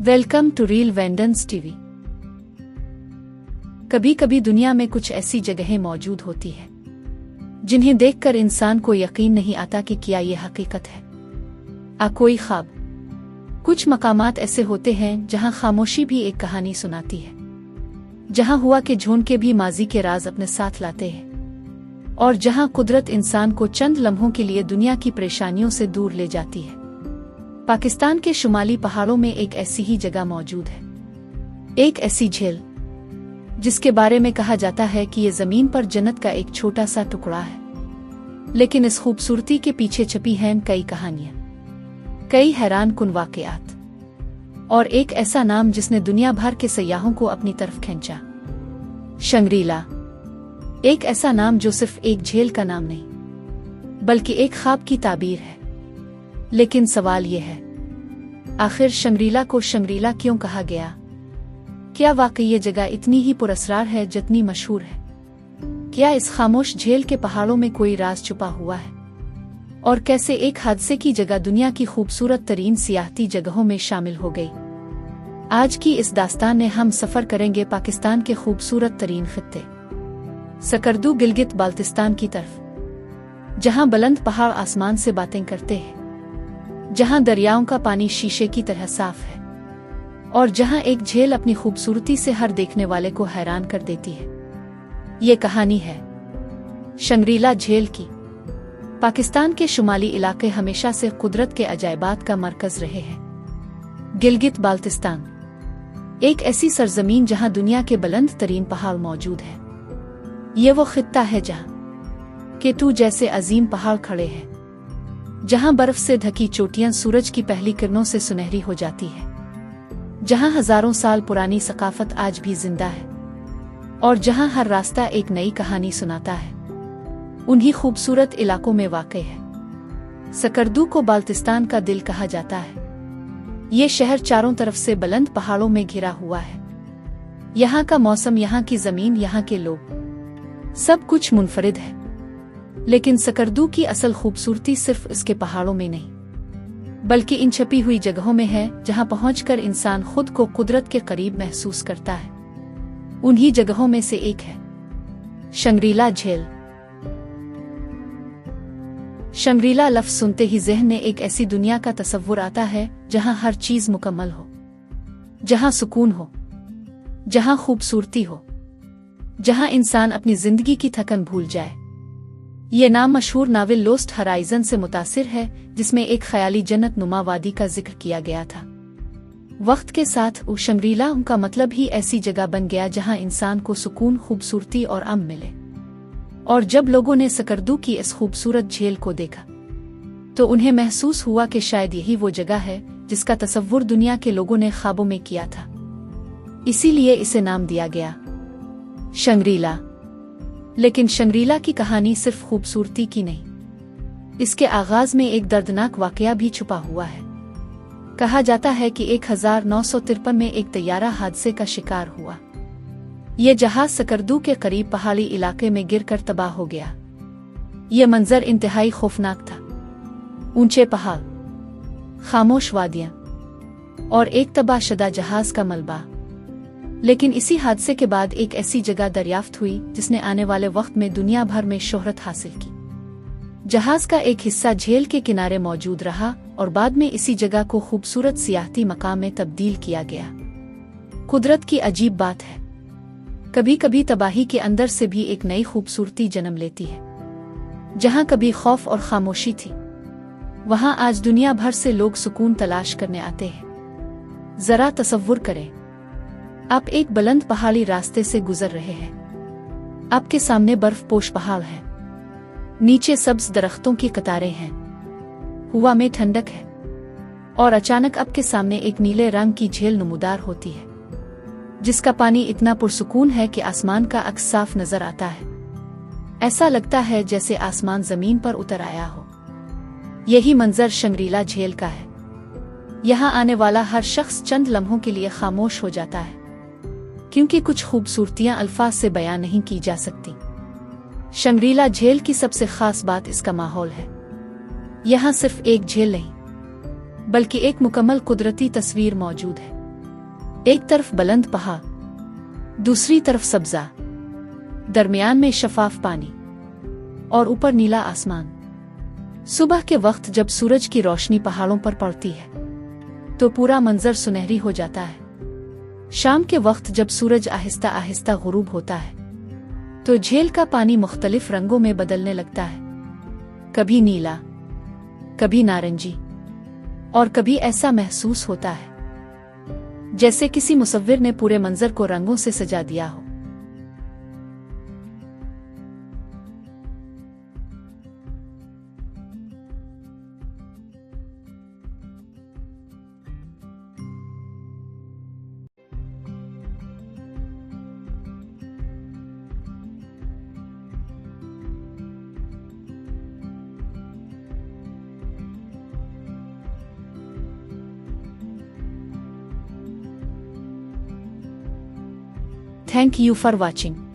Welcome to reel वेंडेंस TV. कभी कभी दुनिया में कुछ ऐसी जगहें मौजूद होती है जिन्हें देखकर इंसान को यकीन नहीं आता कि क्या ये हकीकत है कोई ख्वाब। कुछ मकामात ऐसे होते हैं जहां खामोशी भी एक कहानी सुनाती है, जहां हुआ के झोंके भी माजी के राज अपने साथ लाते हैं और जहां कुदरत इंसान को चंद लम्हों के लिए दुनिया की परेशानियों से दूर ले जाती है। पाकिस्तान के शुमाली पहाड़ों में एक ऐसी ही जगह मौजूद है, एक ऐसी झील जिसके बारे में कहा जाता है कि ये जमीन पर जन्नत का एक छोटा सा टुकड़ा है। लेकिन इस खूबसूरती के पीछे छुपी हैं कई कहानियां, कई हैरान कुन वाकयात और एक ऐसा नाम जिसने दुनिया भर के सयाहों को अपनी तरफ खींचा, शंग्रीला। एक ऐसा नाम जो सिर्फ एक झील का नाम नहीं बल्कि एक ख्वाब की ताबीर है। लेकिन सवाल यह है, आखिर शंग्रीला को शंग्रीला क्यों कहा गया? क्या वाकई ये जगह इतनी ही पुरअसरार है जितनी मशहूर है? क्या इस खामोश झील के पहाड़ों में कोई राज छुपा हुआ है? और कैसे एक हादसे की जगह दुनिया की खूबसूरत तरीन सियाहती जगहों में शामिल हो गई? आज की इस दास्तान में हम सफर करेंगे पाकिस्तान के खूबसूरत तरीन खित्ते सकर्दू गिलगित बाल्तिस्तान की तरफ, जहां बुलंद पहाड़ आसमान से बातें करते हैं, जहां दरियाओं का पानी शीशे की तरह साफ है और जहां एक झील अपनी खूबसूरती से हर देखने वाले को हैरान कर देती है। ये कहानी है शंग्रीला झील की। पाकिस्तान के शुमाली इलाके हमेशा से कुदरत के अजायबात का मरकज रहे हैं। गिलगित बाल्तिस्तान एक ऐसी सरजमीन जहां दुनिया के बुलंद तरीन पहाड़ मौजूद है। ये वो खित्ता है जहां केटू जैसे अजीम पहाड़ खड़े हैं, जहां बर्फ से ढकी चोटियां सूरज की पहली किरणों से सुनहरी हो जाती है, जहां हजारों साल पुरानी सकाफत आज भी जिंदा है और जहां हर रास्ता एक नई कहानी सुनाता है। उन्हीं खूबसूरत इलाकों में वाक़ई है सकर्दू को बाल्तिस्तान का दिल कहा जाता है। ये शहर चारों तरफ से बुलंद पहाड़ों में घिरा हुआ है। यहाँ का मौसम, यहाँ की जमीन, यहाँ के लोग, सब कुछ मुनफरिद है। लेकिन सकर्दू की असल खूबसूरती सिर्फ इसके पहाड़ों में नहीं बल्कि इन छपी हुई जगहों में है, जहां पहुंचकर इंसान खुद को कुदरत के करीब महसूस करता है। उन्हीं जगहों में से एक है शंग्रीला झील। शंग्रीला लफ्ज सुनते ही ज़हन में एक ऐसी दुनिया का तसव्वुर आता है जहां हर चीज मुकम्मल हो, जहां सुकून हो, जहां खूबसूरती हो, जहां इंसान अपनी जिंदगी की थकन भूल जाए। ये नाम मशहूर नावल लोस्ट हराइजन से मुतासिर है, जिसमें एक ख्याली जन्नत नुमा वादी का जिक्र किया गया था। वक्त के साथ शंग्रीला उनका मतलब ही ऐसी जगह बन गया जहां इंसान को सुकून, खूबसूरती और अमन मिले। और जब लोगों ने सकर्दू की इस खूबसूरत झील को देखा तो उन्हें महसूस हुआ कि शायद यही वो जगह है जिसका तसव्वुर दुनिया के लोगों ने ख्वाबों में किया था। इसीलिए इसे नाम दिया गया शंग्रीला। लेकिन शंग्रीला की कहानी सिर्फ खूबसूरती की नहीं, इसके आगाज में एक दर्दनाक वाकया भी छुपा हुआ है। कहा जाता है कि 1953 में एक तैयारा हादसे का शिकार हुआ। यह जहाज सकर्दू के करीब पहाड़ी इलाके में गिरकर तबाह हो गया। यह मंजर इंतहाई खौफनाक था। ऊंचे पहाड़, खामोश वादियां और एक तबाहशुदा जहाज का मलबा। लेकिन इसी हादसे के बाद एक ऐसी जगह दरियाफ्त हुई जिसने आने वाले वक्त में दुनिया भर में शोहरत हासिल की। जहाज का एक हिस्सा झील के किनारे मौजूद रहा और बाद में इसी जगह को खूबसूरत सियाहती मकाम में तब्दील किया गया। कुदरत की अजीब बात है, कभी कभी तबाही के अंदर से भी एक नई खूबसूरती जन्म लेती है। जहां कभी खौफ और खामोशी थी, वहां आज दुनिया भर से लोग सुकून तलाश करने आते हैं। जरा तसव्वुर करें, आप एक बुलंद पहाड़ी रास्ते से गुजर रहे हैं। आपके सामने बर्फ पोश पहाड़ है, नीचे सब्ज दरख्तों की कतारें हैं, हवा में ठंडक है और अचानक आपके सामने एक नीले रंग की झील नमूदार होती है, जिसका पानी इतना पुरसुकून है कि आसमान का अक्स साफ नजर आता है। ऐसा लगता है जैसे आसमान जमीन पर उतर आया हो। यही मंजर शंग्रीला झील का है। यहाँ आने वाला हर शख्स चंद लम्हों के लिए खामोश हो जाता है, क्योंकि कुछ खूबसूरतियां अल्फाज से बयां नहीं की जा सकती। शंग्रीला झील की सबसे खास बात इसका माहौल है। यहाँ सिर्फ एक झील नहीं बल्कि एक मुकम्मल कुदरती तस्वीर मौजूद है। एक तरफ बुलंद पहाड़, दूसरी तरफ सब्जा, दरमियान में शफाफ पानी और ऊपर नीला आसमान। सुबह के वक्त जब सूरज की रोशनी पहाड़ों पर पड़ती है तो पूरा मंजर सुनहरी हो जाता है। शाम के वक्त जब सूरज आहिस्ता आहिस्ता गुरूब होता है तो झील का पानी मुख्तलिफ रंगों में बदलने लगता है, कभी नीला, कभी नारंगी और कभी ऐसा महसूस होता है जैसे किसी मुसव्विर ने पूरे मंजर को रंगों से सजा दिया हो। Thank you for watching.